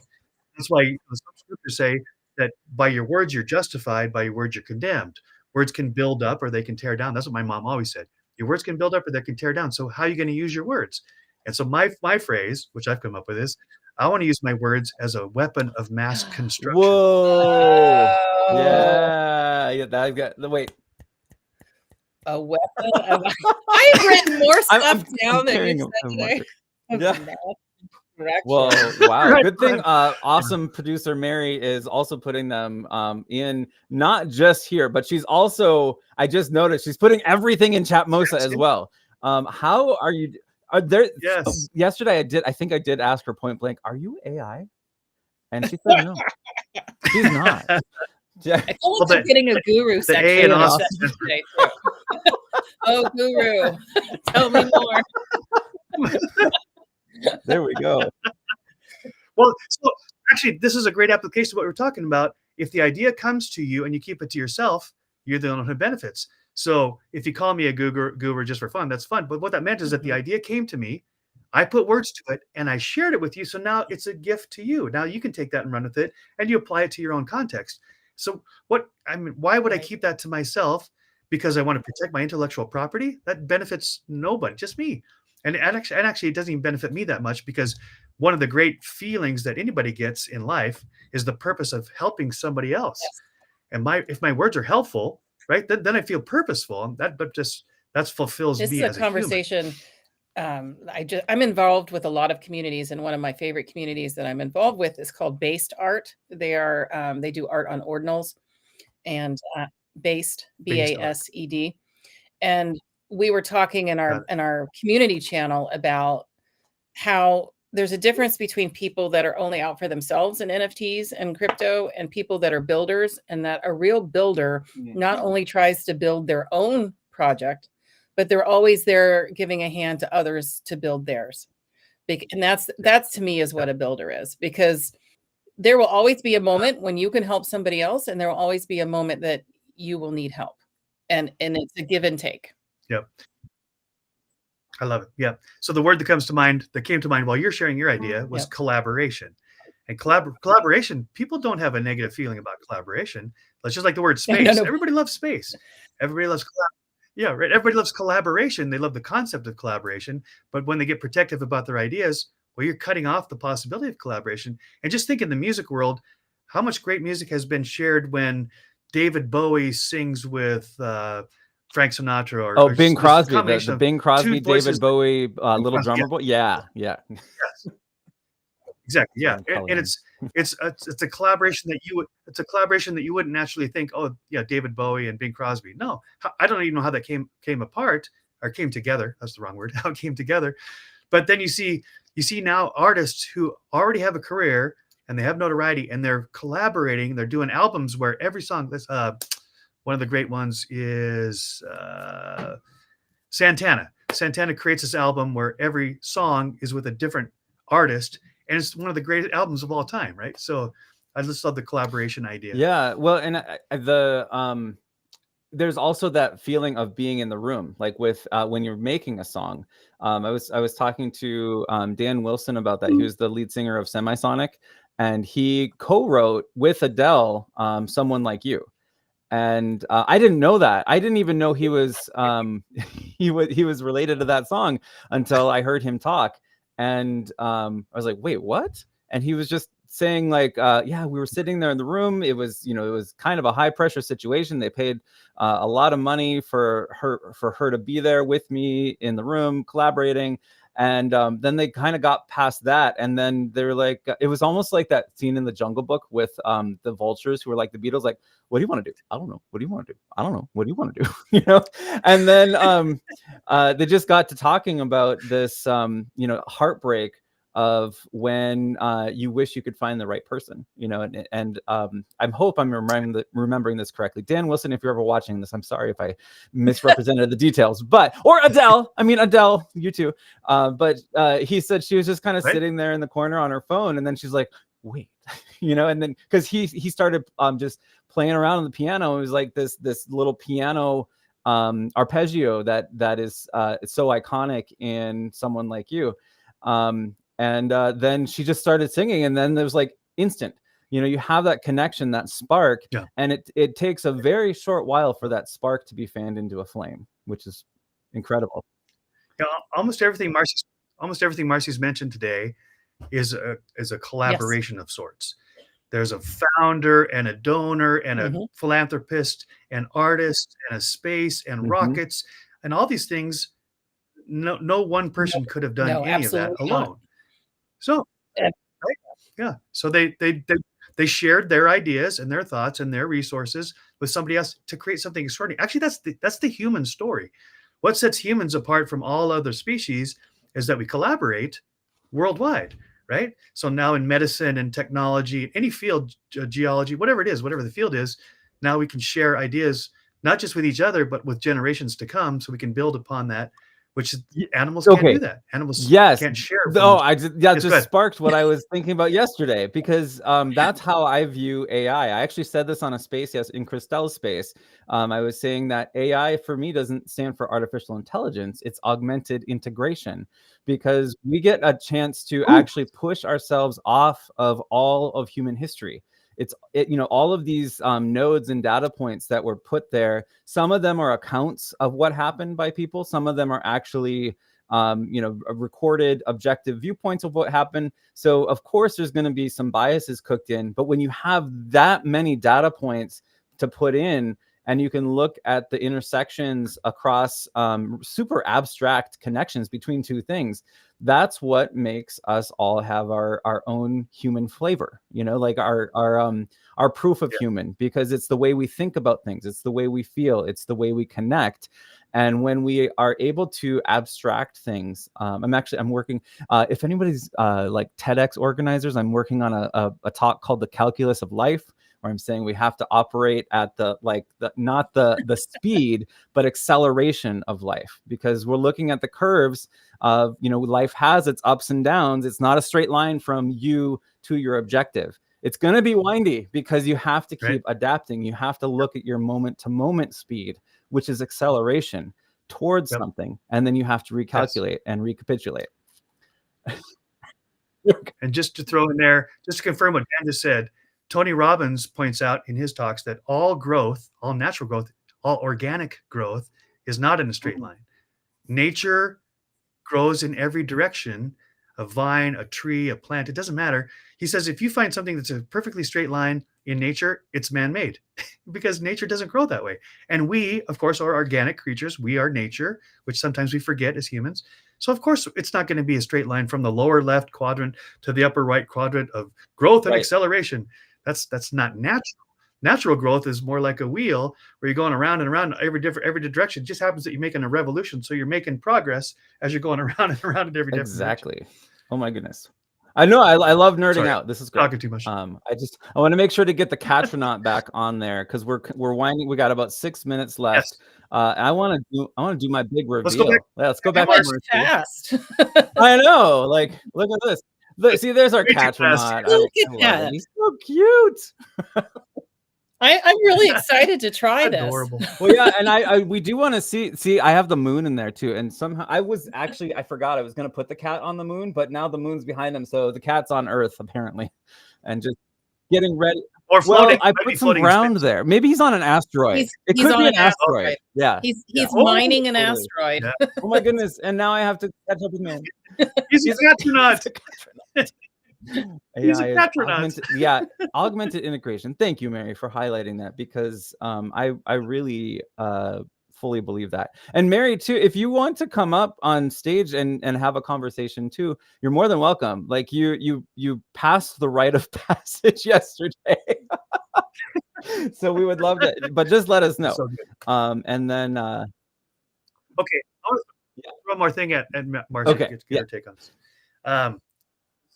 That's why some scriptures say that by your words you're justified, by your words you're condemned. Words can build up or they can tear down. That's what my mom always said. Your words can build up or they can tear down. So how are you going to use your words? And so my phrase, which I've come up with, is I want to use my words as a weapon of mass construction. Whoa! Yeah. I've got the wait. A weapon. I've written more stuff down than you said today. Yeah. Well, wow. Good thing awesome producer Mary is also putting them in, not just here, but she's also, I just noticed she's putting everything in Chatmosa as well. How are you? There, Yes. yesterday I think I did ask her point blank, "Are you AI?" And she said no. She's not. Yeah. I feel like I'm getting a guru The section A in on this Austin. session today too. Oh, guru, tell me more. There we go. Well, so actually, this is a great application of what we're talking about. If the idea comes to you and you keep it to yourself, you're the one who benefits. So if you call me a guru just for fun, that's fun. But what that meant is that the idea came to me, I put words to it, and I shared it with you. So now it's a gift to you. Now you can take that and run with it, and you apply it to your own context. So why would I keep that to myself? Because I want to protect my intellectual property? That benefits nobody, just me. And actually, it doesn't even benefit me that much, because one of the great feelings that anybody gets in life is the purpose of helping somebody else. Yes. And if my words are helpful, right, then I feel purposeful. That fulfills This me is a as a human. conversation. I'm involved with a lot of communities, and one of my favorite communities that I'm involved with is called Based Art. They do art on ordinals, and Based, BASED. And we were talking in our community channel about how there's a difference between people that are only out for themselves in NFTs and crypto, and people that are builders, and that a real builder not only tries to build their own project, but they're always there giving a hand to others to build theirs. And that's to me is what a builder is, because there will always be a moment when you can help somebody else, and there will always be a moment that you will need help. And it's a give and take. Yep. I love it. Yeah. So the word that came to mind while you're sharing your idea was collaboration. And collaboration, people don't have a negative feeling about collaboration. That's just like the word space. No. Everybody loves space. Everybody loves yeah, right. Everybody loves collaboration. They love the concept of collaboration. But when they get protective about their ideas, well, you're cutting off the possibility of collaboration. And just think in the music world, how much great music has been shared when David Bowie sings with Frank Sinatra, or Bing Crosby, the Bing Crosby, voices, David Bowie, Little Drummer Boy. Yeah. Yes. Exactly. Yeah. And it's a collaboration that you wouldn't naturally think, oh yeah, David Bowie and Bing Crosby. No, I don't even know how that came apart or came together. That's the wrong word. How it came together. But then you see now artists who already have a career and they have notoriety, and they're collaborating. They're doing albums where every song, one of the great ones is Santana. Santana creates this album where every song is with a different artist, and it's one of the greatest albums of all time, right? So I just love the collaboration idea. Yeah, well, and there's also that feeling of being in the room, like with when you're making a song. I was talking to Dan Wilson about that. He was the lead singer of Semisonic, and he co-wrote with Adele "Someone Like You." And I didn't know that. I didn't even know he was he was related to that song until I heard him talk. And I was like, wait, what? And he was just saying like, yeah, we were sitting there in the room. It was, it was kind of a high pressure situation. They paid a lot of money for her to be there with me in the room collaborating. And then they kind of got past that. And then they're like, it was almost like that scene in the Jungle Book with the vultures who were like the Beatles, like, what do you want to do? I don't know. What do you want to do? I don't know. What do you want to do? And then they just got to talking about this, heartbreak of when you wish you could find the right person, and I hope I'm remembering this correctly. Dan Wilson, if you're ever watching this, I'm sorry if I misrepresented the details, or Adele, you too. But he said she was just kind of sitting there in the corner on her phone, and then she's like, wait, and then because he started just playing around on the piano. It was like this little piano arpeggio that is so iconic in Someone Like You. And then she just started singing, and then there was like instant, you have that connection, that spark, and it takes a very short while for that spark to be fanned into a flame, which is incredible. Yeah, almost everything Marcy's mentioned today is a collaboration of sorts. There's a founder and a donor and a philanthropist and artist and a space and rockets and all these things. No one person could have done any of that alone. So, yeah. So they shared their ideas and their thoughts and their resources with somebody else to create something extraordinary. Actually, that's the human story. What sets humans apart from all other species is that we collaborate worldwide, right? So now in medicine and technology, any field, geology, whatever it is, whatever the field is, now we can share ideas, not just with each other, but with generations to come, so we can build upon that, which animals can't do that. Animals can't share. Oh, just sparked what I was thinking about yesterday, because that's how I view AI. I actually said this on a space, in Christelle's space. I was saying that AI for me doesn't stand for artificial intelligence. It's augmented integration, because we get a chance to actually push ourselves off of all of human history. All of these nodes and data points that were put there, some of them are accounts of what happened by people. Some of them are actually, recorded objective viewpoints of what happened. So of course there's going to be some biases cooked in, but when you have that many data points to put in, and you can look at the intersections across super abstract connections between two things, that's what makes us all have our own human flavor, like our proof of human, because it's the way we think about things. It's the way we feel. It's the way we connect. And when we are able to abstract things, I'm working, if anybody's like TEDx organizers, I'm working on a talk called The Calculus of Life, where I'm saying we have to operate at not the speed, but acceleration of life, because we're looking at the curves of, life has its ups and downs. It's not a straight line from you to your objective. It's going to be windy, because you have to keep adapting. You have to look at your moment to moment speed, which is acceleration towards something. And then you have to recalculate and recapitulate. And just to throw in there, just to confirm what Dan just said, Tony Robbins points out in his talks that all growth, all natural growth, all organic growth is not in a straight line. Nature grows in every direction, a vine, a tree, a plant, it doesn't matter. He says, if you find something that's a perfectly straight line in nature, it's man-made, because nature doesn't grow that way. And we, of course, are organic creatures. We are nature, which sometimes we forget as humans. So of course, it's not going to be a straight line from the lower left quadrant to the upper right quadrant of growth and acceleration. That's not natural. Natural growth is more like a wheel where you're going around and around every direction. It just happens that you're making a revolution. So you're making progress as you're going around and around in every different direction. Oh my goodness. I know. I love nerding out. This is great. Talking too much. I want to make sure to get the Catronaut back on there, because we're winding. We got about 6 minutes left. I want to do my big reveal. Let's go back. Fast. I know. Like, look at this. Look, see, there's our Catronaut. Look at that. He's so cute. I'm really excited to try this. Adorable. Well, yeah, and we do want to see. I have the moon in there too, and somehow I forgot I was going to put the cat on the moon, but now the moon's behind him, so the cat's on Earth apparently, and just getting ready. Or floating. I put some ground there. Maybe he's on an asteroid. It could be an asteroid. Okay. Yeah. He's mining an asteroid. Yeah. Oh my goodness! And now I have to catch up with him. He's a Catronaut. He's a Catronaut. Augmented integration. Thank you, Mary, for highlighting that, because I really fully believe that. And Mary too, if you want to come up on stage and have a conversation too, you're more than welcome. Like you passed the rite of passage yesterday. So we would love to, but just let us know. So and then okay, one more thing at Marcy. Okay. Get her take on this.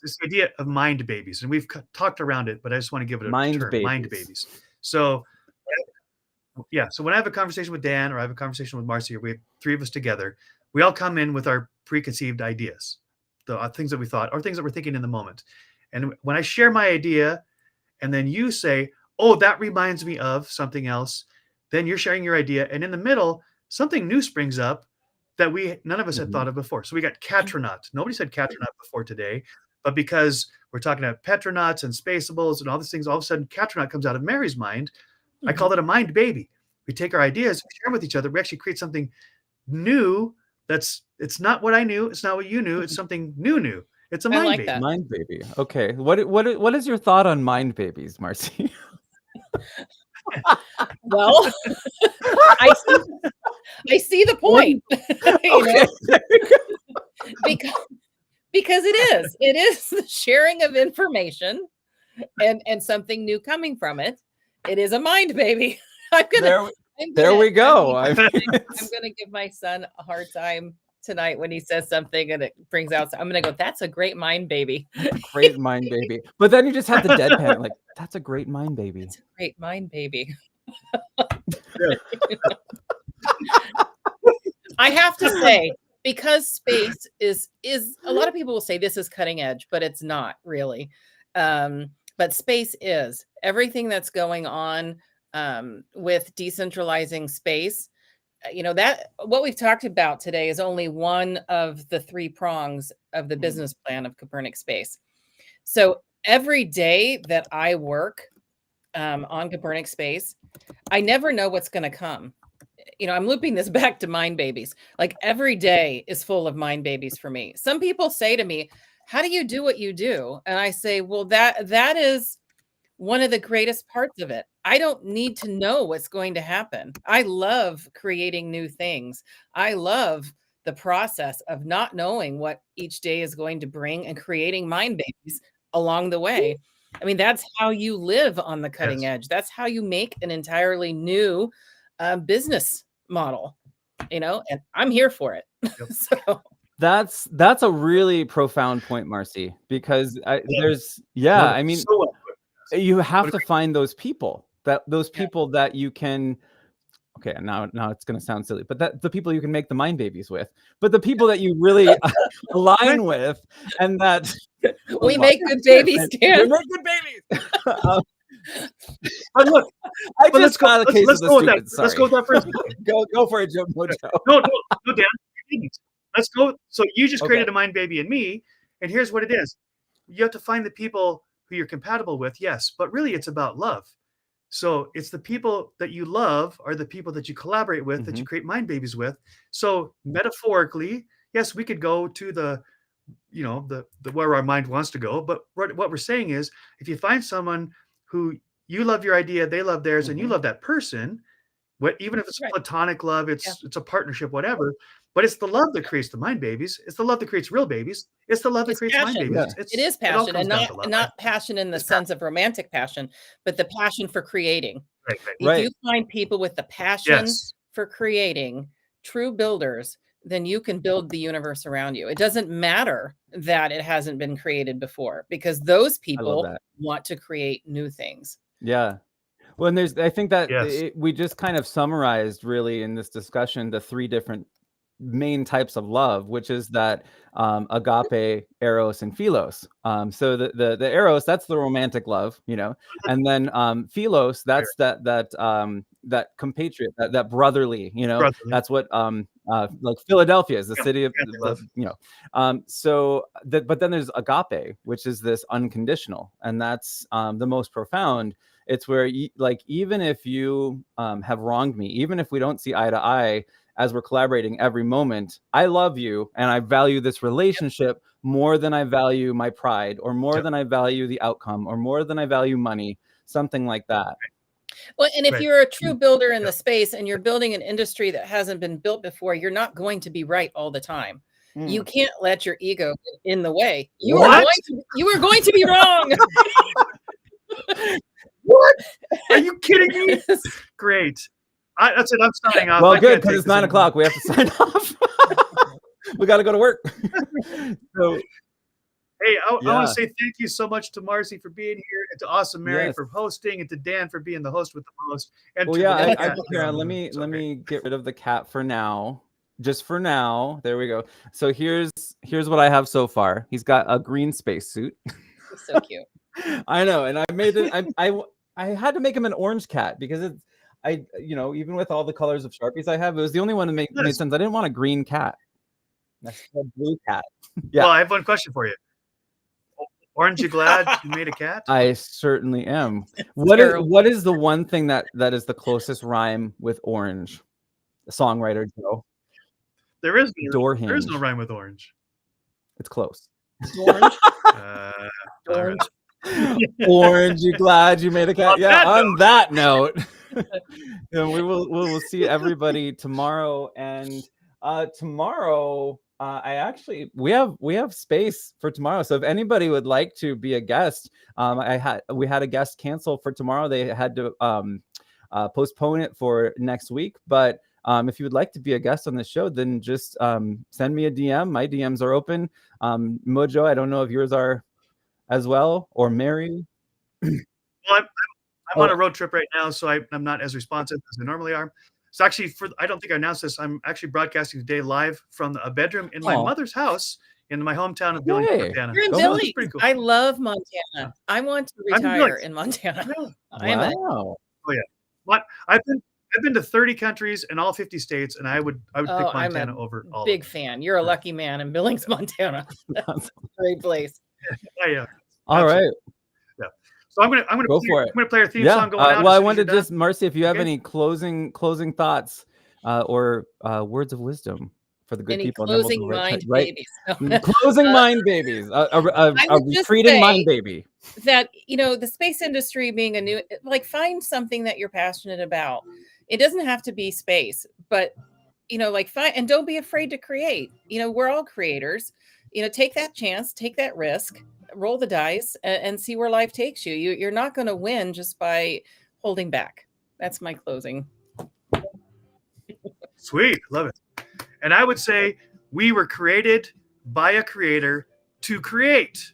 This idea of mind babies, and we've talked around it, but I just want to give it a mind babies. So so when I have a conversation with Dan, or I have a conversation with Marcy, or we have three of us together, we all come in with our preconceived ideas, the things that we thought, or things that we're thinking in the moment. And when I share my idea, and then you say, oh, that reminds me of something else, then you're sharing your idea, and in the middle, something new springs up that none of us had thought of before. So we got Catronaut. Nobody said Catronaut before today. But because we're talking about petronauts and spaceables and all these things, all of a sudden Catronaut comes out of Mary's mind. I call that a mind baby. We take our ideas, we share with each other. We actually create something new. It's not what I knew. It's not what you knew. It's something new. It's a mind baby. That. Mind baby. Okay. What is your thought on mind babies, Marcy? Well, I see the point. Because it is the sharing of information and something new coming from it. It is a mind baby. There we go. I'm gonna give my son a hard time tonight when he says something and it brings out. I'm gonna go. That's a great mind, baby. Great mind, baby. But then you just have the deadpan, like, that's a great mind, baby. That's a great mind, baby. I have to say, because space is a lot of people will say this is cutting edge, but it's not really. But space is everything that's going on with decentralizing space. That what we've talked about today is only one of the 3 prongs of the business plan of Copernic Space. So every day that I work on Copernic Space, I never know what's going to come. I'm looping this back to mind babies. Like every day is full of mind babies for me. Some people say to me, how do you do what you do? And I say, well, that is one of the greatest parts of it. I don't need to know what's going to happen. I love creating new things. I love the process of not knowing what each day is going to bring and creating mind babies along the way. I mean, that's how you live on the cutting edge. That's how you make an entirely new business model, and I'm here for it. Yep. So that's a really profound point, Marcy, because I mean, you have to find those people that you can. Okay, now it's going to sound silly, but the people you can make the mind babies with, but the people that you really align with, and that we make good babies, Dan. We make good babies. But look, let's go with that. Let's go with that first. Go for it, Mojo. No, Dan. You didn't. Let's go. So you just created a mind baby in me, and here's what it is: you have to find the people who you're compatible with. Yes, but really, it's about love. So it's the people that you love are the people that you collaborate with, that you create mind babies with. So metaphorically, yes, we could go to the where our mind wants to go. But what we're saying is, if you find someone who you love your idea, they love theirs, and you love that person, even if it's platonic love, it's a partnership, whatever. But it's the love that creates the mind babies. It's the love that creates real babies. It's the love that creates mind babies. Yeah. It is passion, and not passion in the sense of romantic passion, but the passion for creating. If you find people with the passion for creating, true builders, then you can build the universe around you. It doesn't matter that it hasn't been created before, because those people want to create new things. Yeah. Well, and I think that we just kind of summarized really in this discussion the 3 different main types of love, which is that agape, eros, and philos. So the eros, that's the romantic love, and then philos, that's that compatriot, that brotherly, that's what like Philadelphia is the city of but then there's agape, which is this unconditional, and that's the most profound. It's where even if you have wronged me, even if we don't see eye to eye, as we're collaborating every moment, I love you and I value this relationship more than I value my pride, or more than I value the outcome, or more than I value money, something like that. Well, and if you're a true builder in the space and you're building an industry that hasn't been built before, you're not going to be right all the time. You can't let your ego get in the way. You are going to be wrong. What? Are you kidding me? Great. That's it. I'm signing off. Well, good, because it's 9 o'clock. We have to sign off. We got to go to work. So, hey, I want to say thank you so much to Marcy for being here, and to Awesome Mary for hosting, and to Dan for being the host with the most. And let me get rid of the cat for now. Just for now. There we go. So here's what I have so far. He's got a green spacesuit. He's so cute. I know, and I made it. I had to make him an orange cat because even with all the colors of Sharpies I have, it was the only one that made sense. I didn't want a green cat. That's a blue cat. Yeah. Well, I have one question for you. Aren't you glad you made a cat? I certainly am. What is the one thing that is the closest rhyme with orange? The songwriter Joe. There is no rhyme with orange. It's close. Orange. Orange. Orange, you glad you made a cat? On that note. And we will see everybody tomorrow. And tomorrow, we have space for tomorrow. So if anybody would like to be a guest, we had a guest cancel for tomorrow. They had to postpone it for next week, but If you would like to be a guest on the show, then just send me a DM. My DMs are open. Mojo, I don't know if yours are as well, or Mary. Well, I'm on a road trip right now, so I'm not as responsive as I normally are. So actually, I don't think I announced this. I'm actually broadcasting today live from a bedroom in my mother's house in my hometown of Billings, Montana. You're in Go Billings. Pretty cool. I love Montana. I want to I'm in retire Billings. in Montana. Really? Wow. Oh yeah. What I've been to 30 countries in all 50 states, and I would pick Montana over all. Big fan. You're a lucky man in Billings, Montana. That's a great place. Yeah. All right. Yeah. So I'm gonna Go for it. I'm gonna play our theme song going out. Well, I as soon as wanted you're just, Marcy, if you have Okay. any closing thoughts or words of wisdom for the good Any people. and then closing we'll go mind right. babies. Closing mind babies. A would just retreating say mind baby. that, the space industry being a new, like, find something that you're passionate about. It doesn't have to be space, but find, and don't be afraid to create. We're all creators. Take that chance, take that risk, roll the dice, and see where life takes you. You're not going to win just by holding back. That's my closing. Sweet, love it. And I would say we were created by a creator to create.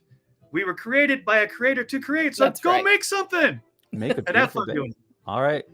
We were created by a creator to create. So That's go right. make something. Make it And have beautiful fun day. doing it. All right.